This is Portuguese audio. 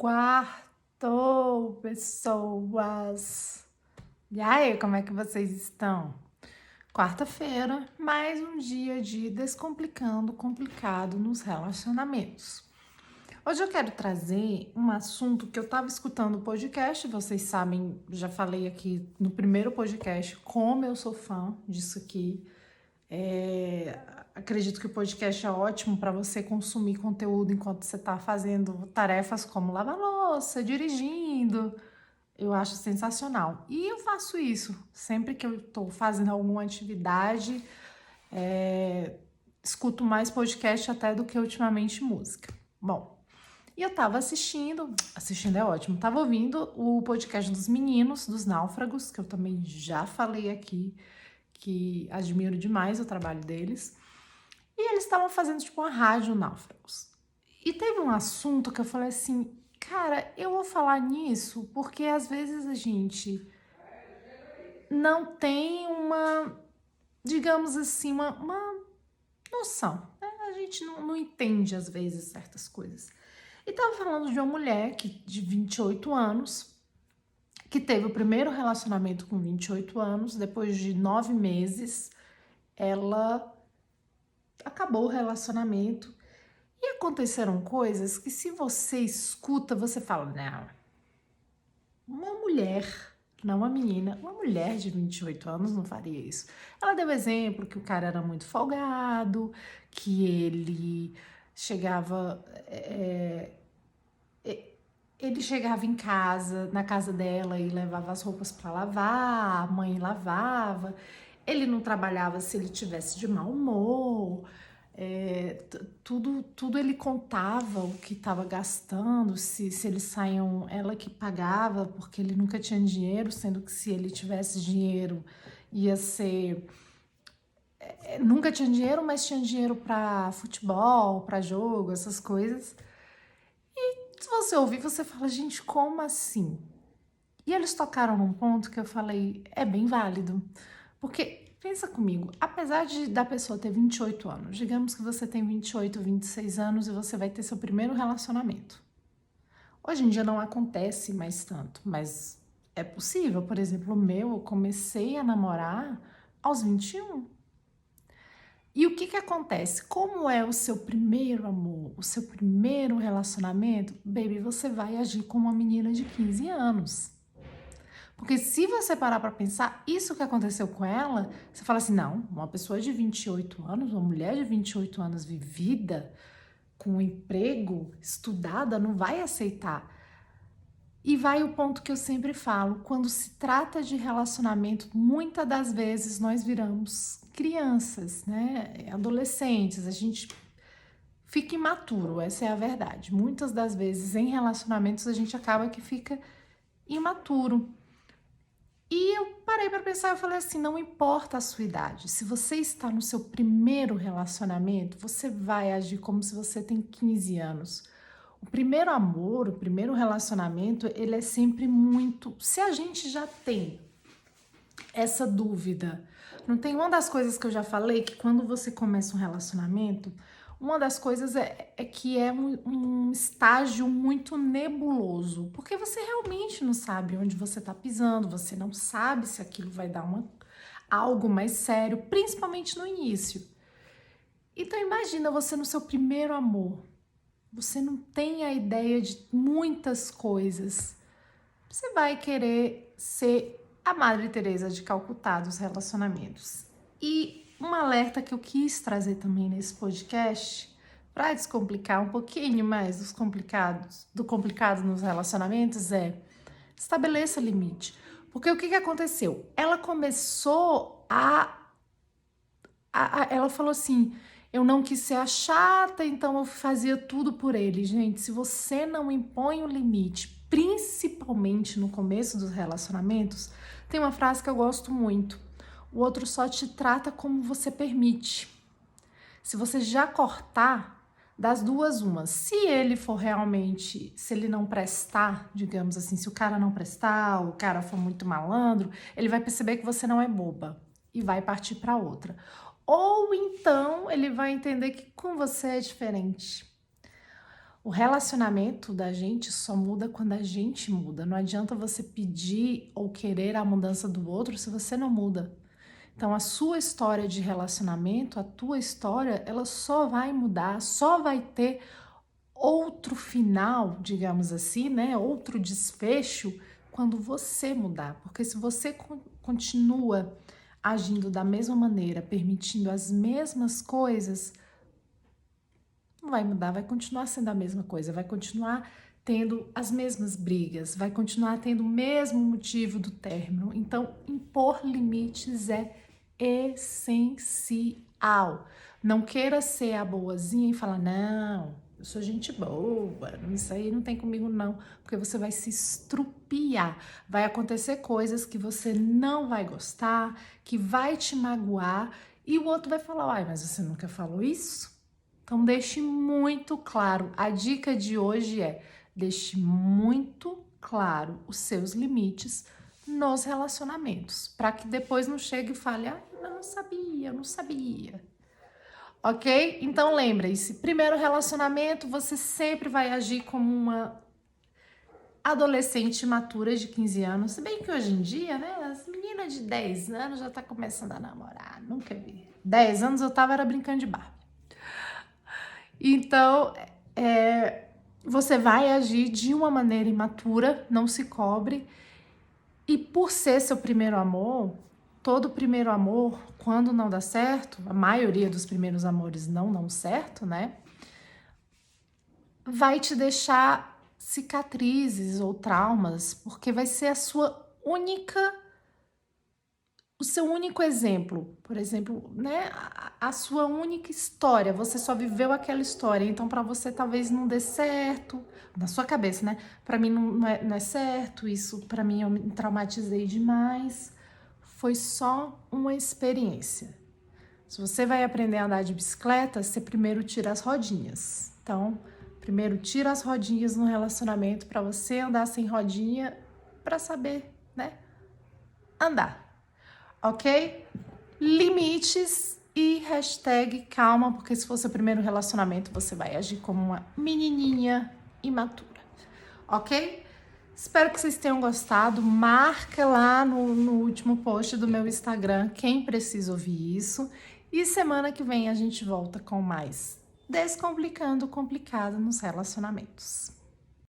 Quartou, pessoas! E aí, como é que vocês estão? Quarta-feira, mais um dia de descomplicando o complicado nos relacionamentos. Hoje eu quero trazer um assunto que eu estava escutando o podcast, vocês sabem, já falei aqui no primeiro podcast como eu sou fã disso aqui. Acredito que o podcast é ótimo para você consumir conteúdo enquanto você está fazendo tarefas como lavar louça, dirigindo. Eu acho sensacional. E eu faço isso sempre que eu estou fazendo alguma atividade. Escuto mais podcast até do que ultimamente música. Bom, e eu tava assistindo é ótimo, tava ouvindo o podcast dos meninos, dos náufragos, que eu também já falei aqui, que admiro demais o trabalho deles. E eles estavam fazendo tipo uma rádio náufragos. E teve um assunto que eu falei assim, cara, eu vou falar nisso porque às vezes a gente não tem uma, digamos assim, uma noção, né? A gente não entende às vezes certas coisas. E tava falando de uma mulher de 28 anos, que teve o primeiro relacionamento com 28 anos, depois de 9 meses, ela acabou o relacionamento. E aconteceram coisas que se você escuta, você fala, não, uma mulher, não uma menina, uma mulher de 28 anos não faria isso. Ela deu exemplo que o cara era muito folgado, que ele chegava... ele chegava em casa, na casa dela e levava as roupas para lavar, a mãe lavava. Ele não trabalhava se ele tivesse de mau humor. Tudo ele contava o que estava gastando, se eles saíam, ela que pagava, porque ele nunca tinha dinheiro, sendo que se ele tivesse dinheiro ia ser... nunca tinha dinheiro, mas tinha dinheiro para futebol, para jogo, essas coisas. Se você ouvir, você fala, gente, como assim? E eles tocaram num ponto que eu falei, é bem válido. Porque, pensa comigo, apesar da pessoa ter 28 anos, digamos que você tem 28, 26 anos e você vai ter seu primeiro relacionamento. Hoje em dia não acontece mais tanto, mas é possível. Por exemplo, o meu, eu comecei a namorar aos 21. E o que acontece? Como é o seu primeiro amor, o seu primeiro relacionamento, baby, você vai agir como uma menina de 15 anos. Porque se você parar para pensar, isso que aconteceu com ela, você fala assim, não, uma pessoa de 28 anos, uma mulher de 28 anos vivida, com um emprego, estudada, não vai aceitar. E vai o ponto que eu sempre falo, quando se trata de relacionamento, muitas das vezes nós viramos crianças, né? Adolescentes, a gente fica imaturo, essa é a verdade. Muitas das vezes em relacionamentos a gente acaba que fica imaturo. E eu parei para pensar, eu falei assim, não importa a sua idade, se você está no seu primeiro relacionamento, você vai agir como se você tem 15 anos. O primeiro amor, o primeiro relacionamento, ele é sempre muito... Se a gente já tem essa dúvida, não tem uma das coisas que eu já falei, que quando você começa um relacionamento, uma das coisas é que é um estágio muito nebuloso, porque você realmente não sabe onde você tá pisando, você não sabe se aquilo vai dar algo mais sério, principalmente no início. Então imagina você no seu primeiro amor, você não tem a ideia de muitas coisas. Você vai querer ser a Madre Teresa de Calcutá dos relacionamentos. E um alerta que eu quis trazer também nesse podcast, para descomplicar um pouquinho mais do complicado nos relacionamentos, é estabeleça limite. Porque o que aconteceu? Ela começou ela falou assim, eu não quis ser a chata, então eu fazia tudo por ele. Gente, se você não impõe o limite, principalmente no começo dos relacionamentos, tem uma frase que eu gosto muito. O outro só te trata como você permite. Se você já cortar, das duas umas, se ele for realmente, se ele não prestar, digamos assim, se o cara não prestar, o cara for muito malandro, ele vai perceber que você não é boba e vai partir para outra. Ou então ele vai entender que com você é diferente. O relacionamento da gente só muda quando a gente muda. Não adianta você pedir ou querer a mudança do outro se você não muda. Então, a sua história de relacionamento, a tua história, ela só vai mudar, só vai ter outro final, digamos assim, né? Outro desfecho quando você mudar. Porque se você continua agindo da mesma maneira, permitindo as mesmas coisas, não vai mudar, vai continuar sendo a mesma coisa, vai continuar tendo as mesmas brigas, vai continuar tendo o mesmo motivo do término. Então, impor limites é essencial. Não queira ser a boazinha e falar, não, eu sou gente boa, isso aí não tem comigo não, porque você vai se estrupiar. Vai acontecer coisas que você não vai gostar, que vai te magoar, e o outro vai falar, uai, mas você nunca falou isso? Então, deixe muito claro. A dica de hoje é: deixe muito claro os seus limites nos relacionamentos, para que depois não chegue e fale, ah, eu não sabia, eu não sabia. Ok? Então, lembre-se: primeiro relacionamento, você sempre vai agir como uma adolescente matura de 15 anos. Se bem que hoje em dia, né, as meninas de 10 anos já tá começando a namorar. Nunca vi. 10 anos eu era brincando de bar. Então, você vai agir de uma maneira imatura, não se cobre. E por ser seu primeiro amor, todo primeiro amor, quando não dá certo, a maioria dos primeiros amores não dão certo, né? Vai te deixar cicatrizes ou traumas, porque vai ser o seu único exemplo, por exemplo, né, a sua única história, você só viveu aquela história, então para você talvez não dê certo, na sua cabeça, né, para mim não é certo, isso para mim eu me traumatizei demais, foi só uma experiência. Se você vai aprender a andar de bicicleta, você primeiro tira as rodinhas, então primeiro tira as rodinhas no relacionamento para você andar sem rodinha, para saber, né, andar. Ok? Limites e hashtag calma, porque se for seu primeiro relacionamento, você vai agir como uma menininha imatura. Ok? Espero que vocês tenham gostado. Marca lá no último post do meu Instagram quem precisa ouvir isso. E semana que vem a gente volta com mais Descomplicando o Complicado nos Relacionamentos.